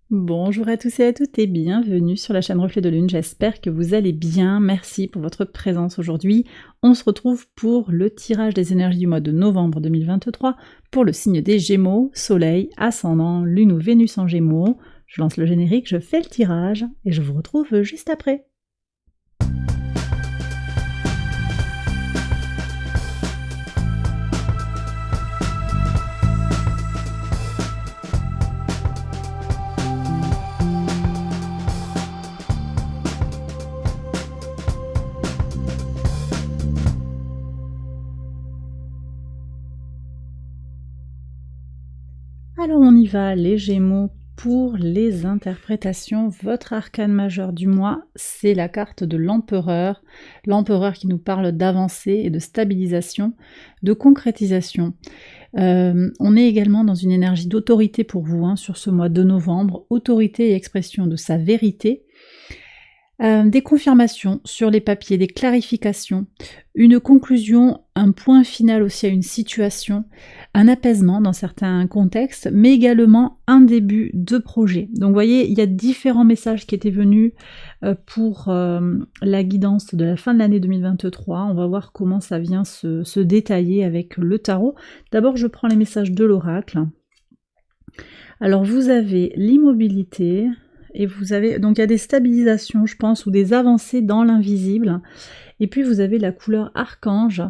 Bonjour à tous et à toutes et bienvenue sur la chaîne Reflet de Lune, j'espère que vous allez bien, merci pour votre présence aujourd'hui. On se retrouve pour le tirage des énergies du mois de novembre 2023 pour le signe des Gémeaux, Soleil, Ascendant, Lune ou Vénus en Gémeaux. Je lance le générique, je fais le tirage et je vous retrouve juste après. Alors on y va, les Gémeaux, pour les interprétations. Votre arcane majeur du mois, c'est la carte de l'Empereur. L'Empereur qui nous parle d'avancée et de stabilisation, de concrétisation. On est également dans une énergie d'autorité pour vous sur ce mois de novembre. Autorité et expression de sa vérité. Des confirmations sur les papiers, des clarifications, une conclusion, un point final aussi à une situation, un apaisement dans certains contextes, mais également un début de projet. Donc vous voyez, il y a différents messages qui étaient venus pour la guidance de la fin de l'année 2023. On va voir comment ça vient se détailler avec le tarot. D'abord, je prends les messages de l'oracle. Alors vous avez l'immobilité, et vous avez, donc il y a des stabilisations, je pense, ou des avancées dans l'invisible. Et puis vous avez la couleur archange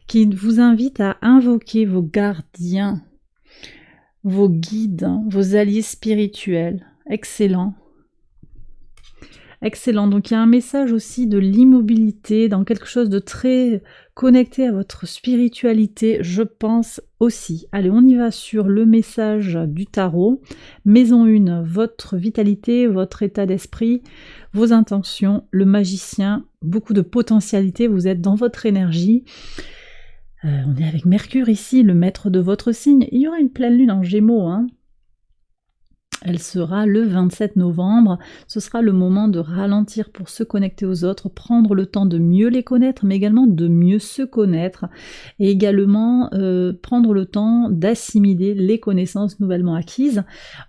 qui vous invite à invoquer vos gardiens, vos guides, vos alliés spirituels. Excellent. Excellent. Donc il y a un message aussi de l'immobilité, dans quelque chose de très connecté à votre spiritualité, je pense aussi. Allez, on y va sur le message du tarot. Maison 1, votre vitalité, votre état d'esprit, vos intentions, le magicien, beaucoup de potentialité, vous êtes dans votre énergie. On est avec Mercure ici, le maître de votre signe. Il y aura une pleine lune en Gémeaux, Elle sera le 27 novembre, ce sera le moment de ralentir pour se connecter aux autres, prendre le temps de mieux les connaître, mais également de mieux se connaître, et également prendre le temps d'assimiler les connaissances nouvellement acquises.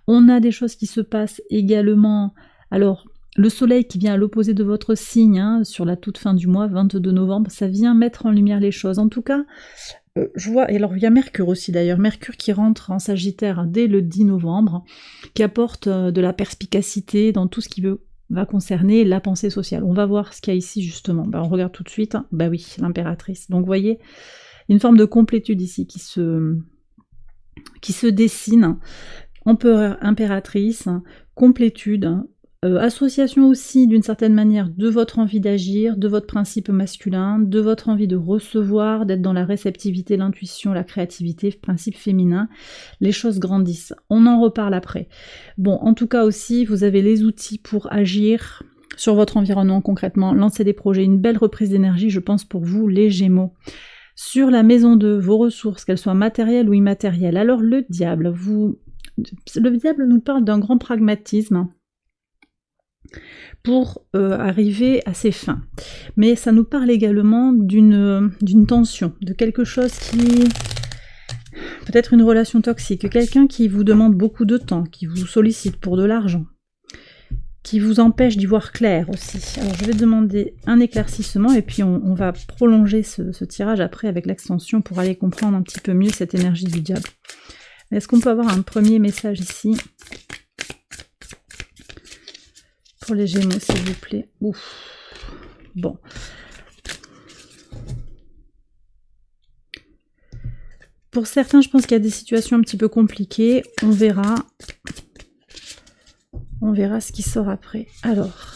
On a des choses qui se passent également, alors le soleil qui vient à l'opposé de votre signe, sur la toute fin du mois, 22 novembre, ça vient mettre en lumière les choses. En tout cas, je vois, et alors il y a Mercure aussi d'ailleurs, Mercure qui rentre en Sagittaire dès le 10 novembre, qui apporte de la perspicacité dans tout ce qui va concerner la pensée sociale. On va voir ce qu'il y a ici justement. On regarde tout de suite. Bah oui, l'impératrice. Donc vous voyez, une forme de complétude ici qui se dessine. Empereur, impératrice, complétude, association aussi d'une certaine manière de votre envie d'agir, de votre principe masculin, de votre envie de recevoir, d'être dans la réceptivité, l'intuition, la créativité, principe féminin, les choses grandissent. On en reparle après. Bon, en tout cas aussi, vous avez les outils pour agir sur votre environnement concrètement, lancer des projets, une belle reprise d'énergie, je pense, pour vous, les Gémeaux. Sur la maison 2, vos ressources, qu'elles soient matérielles ou immatérielles. Alors le diable nous parle d'un grand pragmatisme pour arriver à ses fins. Mais ça nous parle également d'une tension, de quelque chose qui... peut-être une relation toxique, quelqu'un qui vous demande beaucoup de temps, qui vous sollicite pour de l'argent, qui vous empêche d'y voir clair aussi. Alors je vais demander un éclaircissement et puis on va prolonger ce tirage après avec l'extension pour aller comprendre un petit peu mieux cette énergie du diable. Est-ce qu'on peut avoir un premier message ici pour les Gémeaux, s'il vous plaît? Ouf. Bon. Pour certains, je pense qu'il y a des situations un petit peu compliquées. On verra. On verra ce qui sort après. Alors,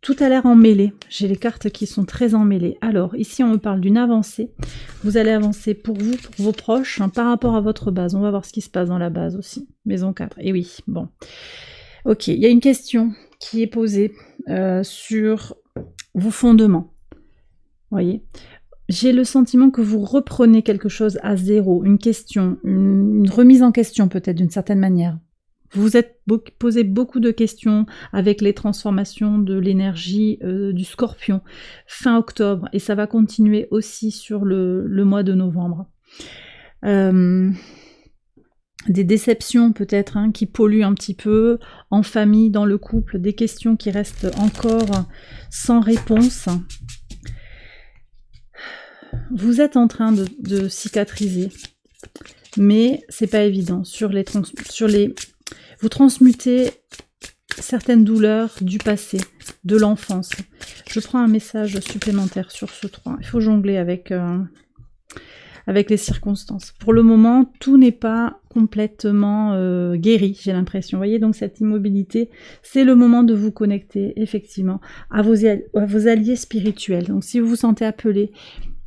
tout a l'air emmêlé. J'ai les cartes qui sont très emmêlées. Alors, ici, on me parle d'une avancée. Vous allez avancer pour vous, pour vos proches, par rapport à votre base. On va voir ce qui se passe dans la base aussi. Maison 4. Et oui, bon. Ok, il y a une question qui est posée sur vos fondements. Vous voyez, j'ai le sentiment que vous reprenez quelque chose à zéro, une question, une remise en question peut-être d'une certaine manière. Vous vous êtes posé beaucoup de questions avec les transformations de l'énergie du Scorpion fin octobre, et ça va continuer aussi sur le mois de novembre. des déceptions peut-être hein, qui polluent un petit peu, en famille, dans le couple, des questions qui restent encore sans réponse. Vous êtes en train de cicatriser, mais c'est pas évident. Vous transmutez certaines douleurs du passé, de l'enfance. Je prends un message supplémentaire sur ce 3. Il faut jongler avec les circonstances. Pour le moment, tout n'est pas complètement guéri, j'ai l'impression. Vous voyez, donc cette immobilité, c'est le moment de vous connecter, effectivement, à vos alliés spirituels. Donc si vous vous sentez appelé,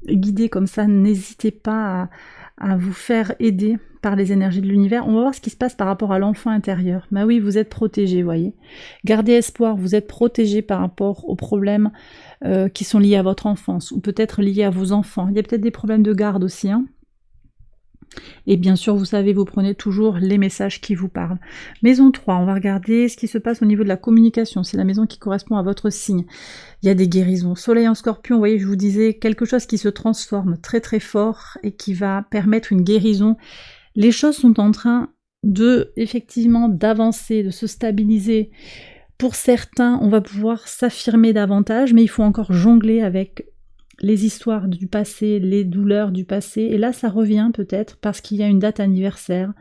guidé comme ça, n'hésitez pas à vous faire aider par les énergies de l'univers. On va voir ce qui se passe par rapport à l'enfant intérieur. Bah oui, vous êtes protégé, voyez. Gardez espoir, vous êtes protégé par rapport aux problèmes qui sont liés à votre enfance, ou peut-être liés à vos enfants. Il y a peut-être des problèmes de garde aussi, hein. Et bien sûr, vous savez, vous prenez toujours les messages qui vous parlent. Maison 3, on va regarder ce qui se passe au niveau de la communication. C'est la maison qui correspond à votre signe. Il y a des guérisons. Soleil en Scorpion, vous voyez, je vous disais, quelque chose qui se transforme très très fort et qui va permettre une guérison. Les choses sont en train effectivement d'avancer, de se stabiliser. Pour certains, on va pouvoir s'affirmer davantage, mais il faut encore jongler avec les histoires du passé, les douleurs du passé, et là ça revient peut-être parce qu'il y a une date anniversaire,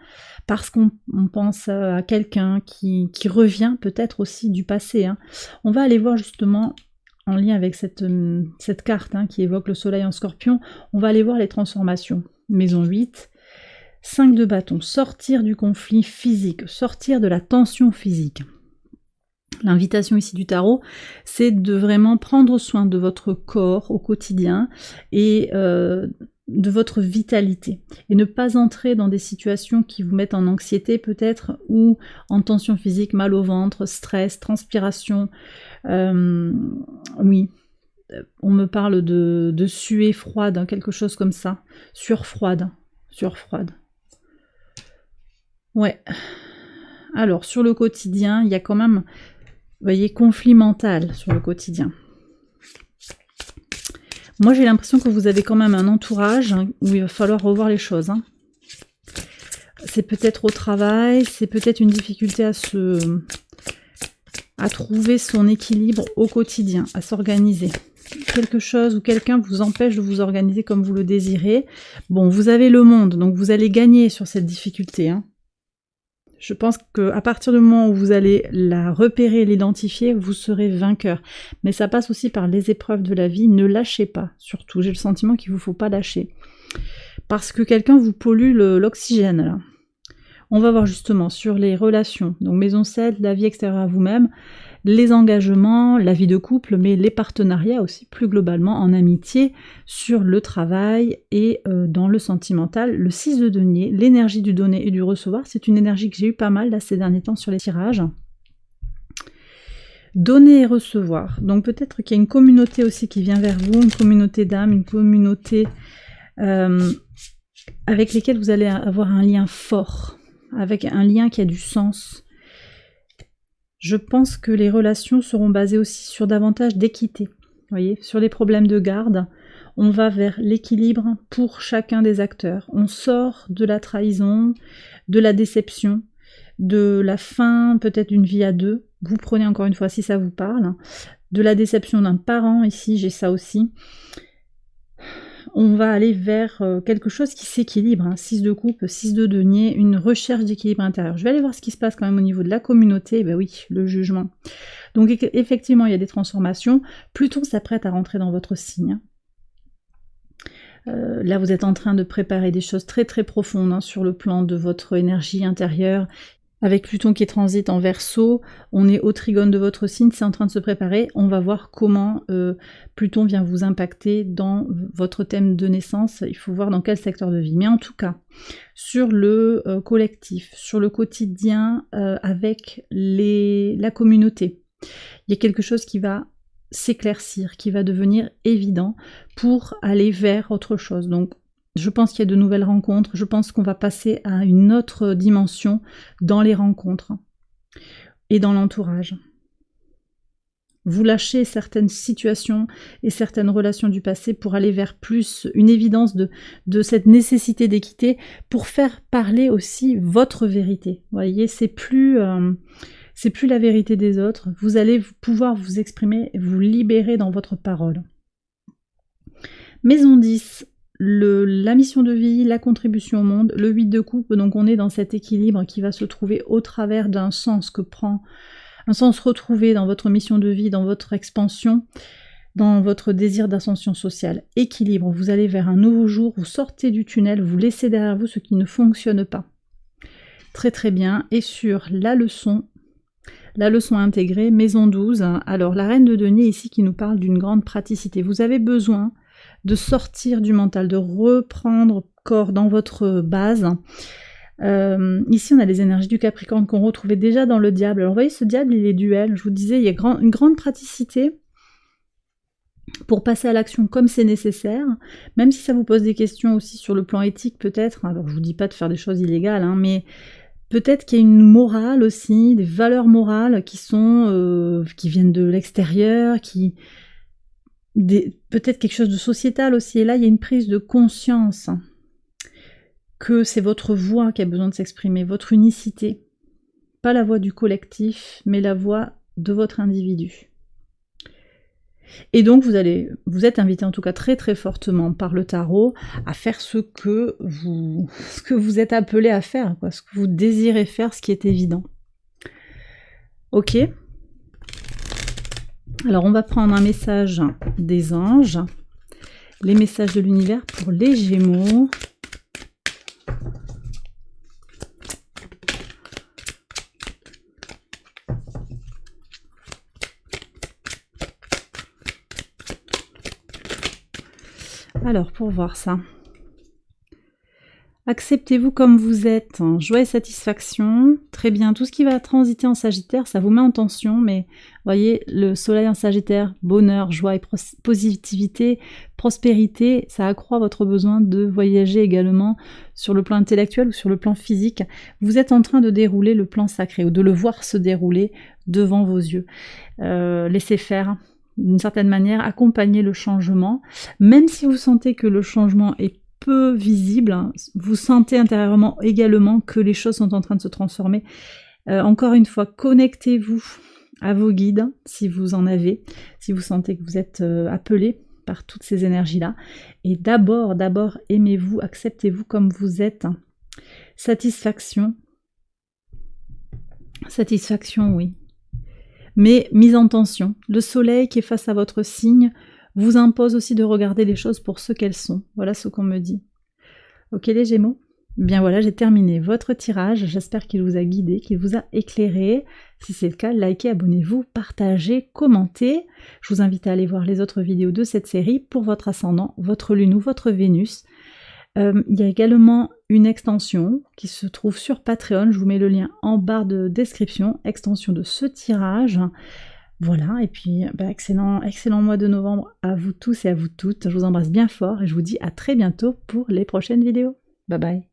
parce qu'on pense à quelqu'un qui revient peut-être aussi du passé, hein. On va aller voir justement, en lien avec cette carte hein, qui évoque le soleil en Scorpion, on va aller voir les transformations. Maison 8, 5 de bâton, sortir du conflit physique, sortir de la tension physique. L'invitation ici du tarot, c'est de vraiment prendre soin de votre corps au quotidien et de votre vitalité. Et ne pas entrer dans des situations qui vous mettent en anxiété peut-être, ou en tension physique, mal au ventre, stress, transpiration. Oui, on me parle de suée froide, hein, quelque chose comme ça. Sueur froide. Ouais. Alors, sur le quotidien, il y a quand même... Vous voyez, conflit mental sur le quotidien. Moi, j'ai l'impression que vous avez quand même un entourage hein, où il va falloir revoir les choses. Hein. C'est peut-être au travail, c'est peut-être une difficulté à trouver son équilibre au quotidien, à s'organiser. Quelque chose ou quelqu'un vous empêche de vous organiser comme vous le désirez. Bon, vous avez le monde, donc vous allez gagner sur cette difficulté, hein. Je pense qu'à partir du moment où vous allez la repérer, l'identifier, vous serez vainqueur. Mais ça passe aussi par les épreuves de la vie. Ne lâchez pas, surtout. J'ai le sentiment qu'il ne vous faut pas lâcher. Parce que quelqu'un vous pollue l'oxygène, là. On va voir justement sur les relations. Donc maison 7, la vie extérieure à vous-même, les engagements, la vie de couple, mais les partenariats aussi, plus globalement, en amitié, sur le travail et dans le sentimental. Le 6 de denier, l'énergie du donner et du recevoir, c'est une énergie que j'ai eu pas mal là ces derniers temps sur les tirages. Donner et recevoir. Donc peut-être qu'il y a une communauté aussi qui vient vers vous, une communauté d'âmes, une communauté avec lesquelles vous allez avoir un lien fort, avec un lien qui a du sens. Je pense que les relations seront basées aussi sur davantage d'équité. Vous voyez, sur les problèmes de garde, on va vers l'équilibre pour chacun des acteurs. On sort de la trahison, de la déception, de la fin peut-être d'une vie à deux. Vous prenez encore une fois si ça vous parle. De la déception d'un parent, ici j'ai ça aussi. On va aller vers quelque chose qui s'équilibre, hein. 6 de coupe, 6 de denier, une recherche d'équilibre intérieur. Je vais aller voir ce qui se passe quand même au niveau de la communauté. Ben oui, le jugement. Donc effectivement, il y a des transformations. Pluton s'apprête à rentrer dans votre signe. Là, vous êtes en train de préparer des choses très très profondes hein, sur le plan de votre énergie intérieure. Avec Pluton qui transite en Verseau, on est au trigone de votre signe, c'est en train de se préparer. On va voir comment Pluton vient vous impacter dans votre thème de naissance. Il faut voir dans quel secteur de vie. Mais en tout cas, sur le collectif, sur le quotidien avec la communauté, il y a quelque chose qui va s'éclaircir, qui va devenir évident pour aller vers autre chose. Donc, je pense qu'il y a de nouvelles rencontres, je pense qu'on va passer à une autre dimension dans les rencontres et dans l'entourage. vous lâchez certaines situations et certaines relations du passé pour aller vers plus une évidence de cette nécessité d'équité, pour faire parler aussi votre vérité. Vous voyez, c'est plus la vérité des autres. Vous allez pouvoir vous exprimer et vous libérer dans votre parole. Maison 10, la mission de vie, la contribution au monde, le 8 de coupe, donc on est dans cet équilibre qui va se trouver au travers d'un sens que prend un sens retrouvé dans votre mission de vie, dans votre expansion, dans votre désir d'ascension sociale. Équilibre, vous allez vers un nouveau jour, vous sortez du tunnel, vous laissez derrière vous ce qui ne fonctionne pas. Très très bien. Et sur la leçon intégrée, maison 12, alors la reine de denier ici qui nous parle d'une grande praticité. Vous avez besoin de sortir du mental, de reprendre corps dans votre base. Ici on a les énergies du Capricorne qu'on retrouvait déjà dans le diable. Alors vous voyez, ce diable il est duel, je vous disais, il y a une grande praticité pour passer à l'action comme c'est nécessaire, même si ça vous pose des questions aussi sur le plan éthique peut-être. Alors je vous dis pas de faire des choses illégales, hein, mais peut-être qu'il y a une morale aussi, des valeurs morales qui viennent de l'extérieur, peut-être quelque chose de sociétal aussi. Et là il y a une prise de conscience que c'est votre voix qui a besoin de s'exprimer, votre unicité. Pas la voix du collectif, mais la voix de votre individu. Et donc vous êtes invité en tout cas très très fortement par le tarot à faire ce que vous êtes appelé à faire, quoi, ce que vous désirez faire, ce qui est évident. Ok. Alors on va prendre un message des anges, les messages de l'univers pour les Gémeaux. Alors, pour voir ça. Acceptez-vous comme vous êtes, hein. Joie et satisfaction, très bien. Tout ce qui va transiter en Sagittaire, ça vous met en tension, mais voyez, le soleil en Sagittaire, bonheur, joie et positivité, prospérité, ça accroît votre besoin de voyager également sur le plan intellectuel ou sur le plan physique. Vous êtes en train de dérouler le plan sacré, ou de le voir se dérouler devant vos yeux. Laissez faire. D'une certaine manière, accompagner le changement, même si vous sentez que le changement est peu visible, hein, vous sentez intérieurement également que les choses sont en train de se transformer. Encore une fois, connectez-vous à vos guides, si vous en avez, si vous sentez que vous êtes appelé par toutes ces énergies-là. Et d'abord, aimez-vous, acceptez-vous comme vous êtes. Satisfaction, oui. Mais mise en tension. Le soleil qui est face à votre signe vous impose aussi de regarder les choses pour ce qu'elles sont. Voilà ce qu'on me dit. Ok les Gémeaux ? Bien voilà, j'ai terminé votre tirage. J'espère qu'il vous a guidé, qu'il vous a éclairé. Si c'est le cas, likez, abonnez-vous, partagez, commentez. Je vous invite à aller voir les autres vidéos de cette série pour votre ascendant, votre lune ou votre Vénus. Il y a également une extension qui se trouve sur Patreon, je vous mets le lien en barre de description, extension de ce tirage. Voilà, et puis excellent mois de novembre à vous tous et à vous toutes. Je vous embrasse bien fort et je vous dis à très bientôt pour les prochaines vidéos. Bye bye.